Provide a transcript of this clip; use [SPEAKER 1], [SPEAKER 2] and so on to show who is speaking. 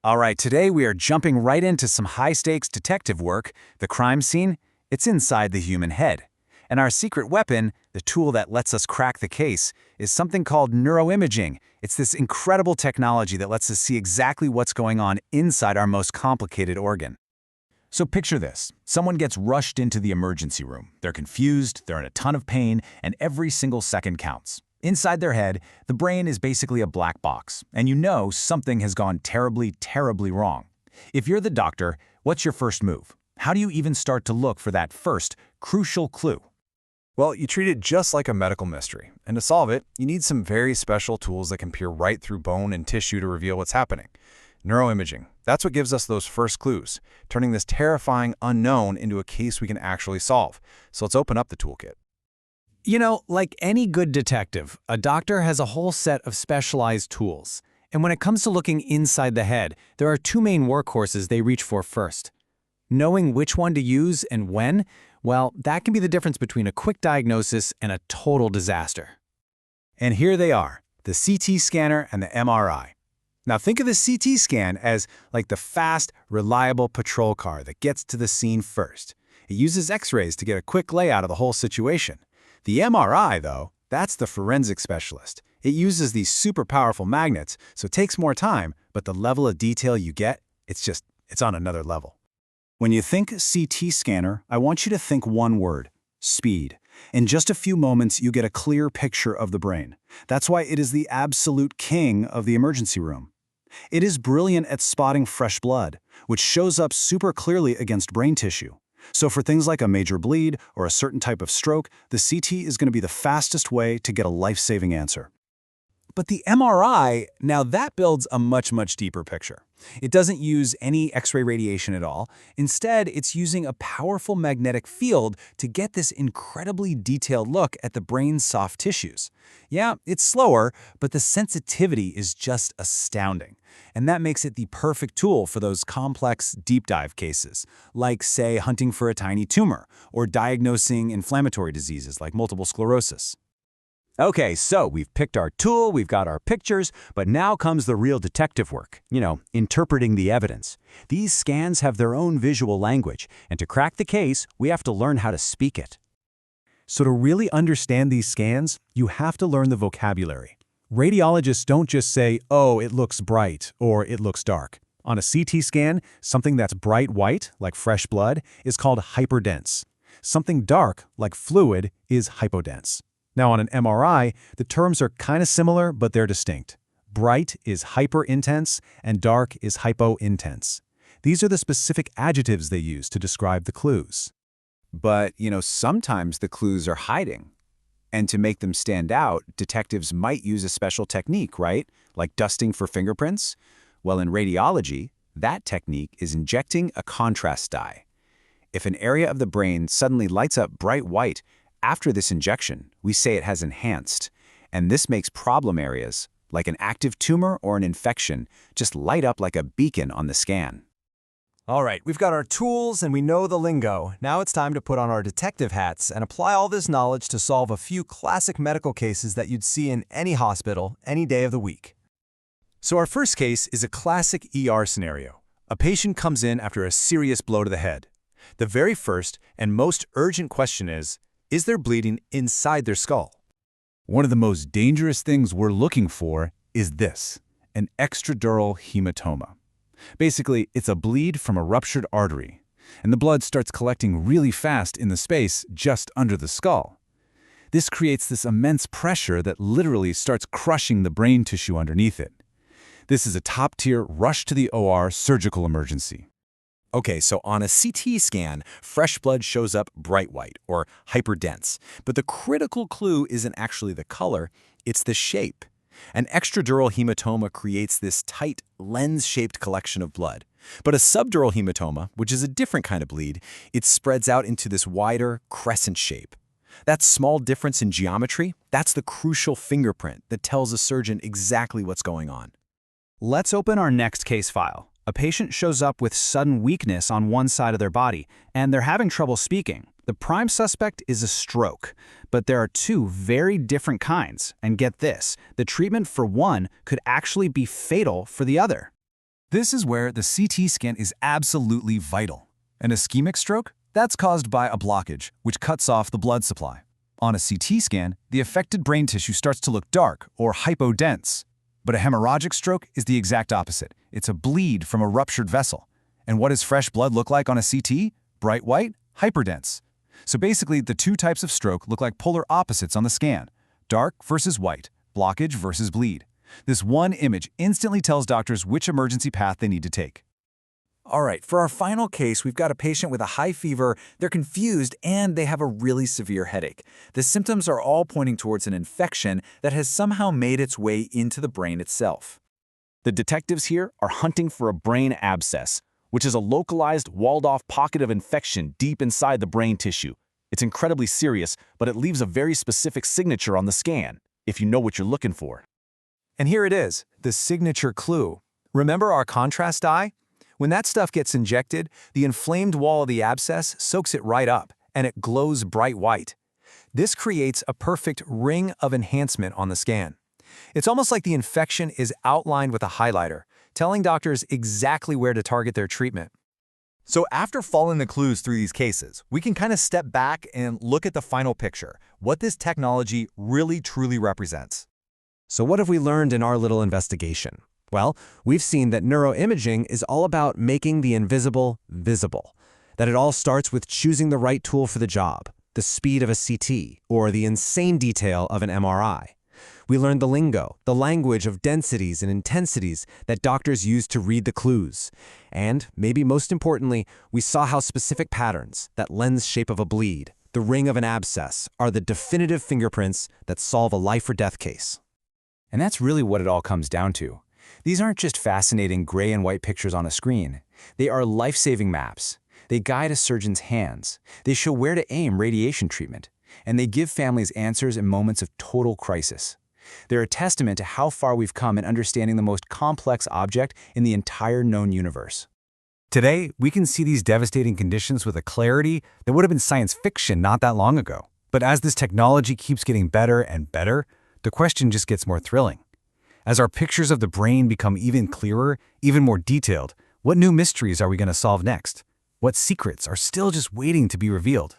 [SPEAKER 1] All right, today we are jumping right into some high-stakes detective work. The crime scene, it's inside the human head. And our secret weapon, the tool that lets us crack the case, is something called neuroimaging. It's this incredible technology that lets us see exactly what's going on inside our most complicated organ. So picture this. Someone gets rushed into the emergency room. They're confused, they're in a ton of pain, and every single second counts. Inside their head, the brain is basically a black box, and you know something has gone terribly, terribly wrong. If you're the doctor, what's your first move? How do you even start to look for that first, crucial clue?
[SPEAKER 2] Well, you treat it just like a medical mystery, and to solve it, you need some very special tools that can peer right through bone and tissue to reveal what's happening. Neuroimaging, that's what gives us those first clues, turning this terrifying unknown into a case we can actually solve. So let's open up the toolkit.
[SPEAKER 1] You know, like any good detective, a doctor has a whole set of specialized tools. And when it comes to looking inside the head, there are two main workhorses they reach for first. Knowing which one to use and when, well, that can be the difference between a quick diagnosis and a total disaster. And here they are, the CT scanner and the MRI. Now think of the CT scan as like the fast, reliable patrol car that gets to the scene first. It uses X-rays to get a quick layout of the whole situation. The MRI, though, that's the forensic specialist. It uses these super powerful magnets, so it takes more time, but the level of detail you get, it's on another level. When you think CT scanner, I want you to think one word: speed. In just a few moments, you get a clear picture of the brain. That's why it is the absolute king of the emergency room. It is brilliant at spotting fresh blood, which shows up super clearly against brain tissue. So for things like a major bleed or a certain type of stroke, the CT is going to be the fastest way to get a life-saving answer. But the MRI, now that builds a much, much deeper picture. It doesn't use any X-ray radiation at all. Instead, it's using a powerful magnetic field to get this incredibly detailed look at the brain's soft tissues. Yeah, it's slower, but the sensitivity is just astounding. And that makes it the perfect tool for those complex deep dive cases, like, say, hunting for a tiny tumor or diagnosing inflammatory diseases like multiple sclerosis. Okay, so we've picked our tool, we've got our pictures, but now comes the real detective work, interpreting the evidence. These scans have their own visual language, and to crack the case, we have to learn how to speak it. So to really understand these scans, you have to learn the vocabulary. Radiologists don't just say, oh, it looks bright, or it looks dark. On a CT scan, something that's bright white, like fresh blood, is called hyperdense. Something dark, like fluid, is hypodense. Now on an MRI, the terms are kind of similar, but they're distinct. Bright is hyper-intense, and dark is hypo-intense. These are the specific adjectives they use to describe the clues.
[SPEAKER 3] But, sometimes the clues are hiding. And to make them stand out, detectives might use a special technique, right? Like dusting for fingerprints? Well, in radiology, that technique is injecting a contrast dye. If an area of the brain suddenly lights up bright white, after this injection, we say it has enhanced, and this makes problem areas, like an active tumor or an infection, just light up like a beacon on the scan.
[SPEAKER 2] All right, we've got our tools and we know the lingo. Now it's time to put on our detective hats and apply all this knowledge to solve a few classic medical cases that you'd see in any hospital, any day of the week.
[SPEAKER 1] So our first case is a classic ER scenario. A patient comes in after a serious blow to the head. The very first and most urgent question is there bleeding inside their skull? One of the most dangerous things we're looking for is this, an extradural hematoma. Basically, it's a bleed from a ruptured artery, and the blood starts collecting really fast in the space just under the skull. This creates this immense pressure that literally starts crushing the brain tissue underneath it. This is a top-tier rush to the OR surgical emergency.
[SPEAKER 4] Okay, so on a CT scan, fresh blood shows up bright white or hyperdense. But the critical clue isn't actually the color, it's the shape. An extradural hematoma creates this tight, lens-shaped collection of blood. But a subdural hematoma, which is a different kind of bleed, it spreads out into this wider, crescent shape. That small difference in geometry, that's the crucial fingerprint that tells a surgeon exactly what's going on.
[SPEAKER 5] Let's open our next case file. A patient shows up with sudden weakness on one side of their body, and they're having trouble speaking. The prime suspect is a stroke, but there are two very different kinds. And get this, the treatment for one could actually be fatal for the other. This is where the CT scan is absolutely vital. An ischemic stroke? That's caused by a blockage, which cuts off the blood supply. On a CT scan, the affected brain tissue starts to look dark or hypodense. But a hemorrhagic stroke is the exact opposite. It's a bleed from a ruptured vessel. And what does fresh blood look like on a CT? Bright white, hyperdense. So basically, the two types of stroke look like polar opposites on the scan. Dark versus white, blockage versus bleed. This one image instantly tells doctors which emergency path they need to take.
[SPEAKER 4] All right, for our final case, we've got a patient with a high fever, they're confused, and they have a really severe headache. The symptoms are all pointing towards an infection that has somehow made its way into the brain itself.
[SPEAKER 5] The detectives here are hunting for a brain abscess, which is a localized, walled-off pocket of infection deep inside the brain tissue. It's incredibly serious, but it leaves a very specific signature on the scan, if you know what you're looking for.
[SPEAKER 1] And here it is, the signature clue. Remember our contrast dye? When that stuff gets injected, the inflamed wall of the abscess soaks it right up, and it glows bright white. This creates a perfect ring of enhancement on the scan. It's almost like the infection is outlined with a highlighter, telling doctors exactly where to target their treatment.
[SPEAKER 2] So after following the clues through these cases, we can kind of step back and look at the final picture, what this technology really truly represents.
[SPEAKER 1] So what have we learned in our little investigation? Well, we've seen that neuroimaging is all about making the invisible visible, that it all starts with choosing the right tool for the job, the speed of a CT, or the insane detail of an MRI. We learned the lingo, the language of densities and intensities that doctors use to read the clues. And, maybe most importantly, we saw how specific patterns, that lens shape of a bleed, the ring of an abscess, are the definitive fingerprints that solve a life or death case.
[SPEAKER 3] And that's really what it all comes down to. These aren't just fascinating gray and white pictures on a screen. They are life-saving maps. They guide a surgeon's hands. They show where to aim radiation treatment. And they give families answers in moments of total crisis. They're a testament to how far we've come in understanding the most complex object in the entire known universe.
[SPEAKER 1] Today, we can see these devastating conditions with a clarity that would have been science fiction not that long ago. But as this technology keeps getting better and better, the question just gets more thrilling. As our pictures of the brain become even clearer, even more detailed, what new mysteries are we going to solve next? What secrets are still just waiting to be revealed?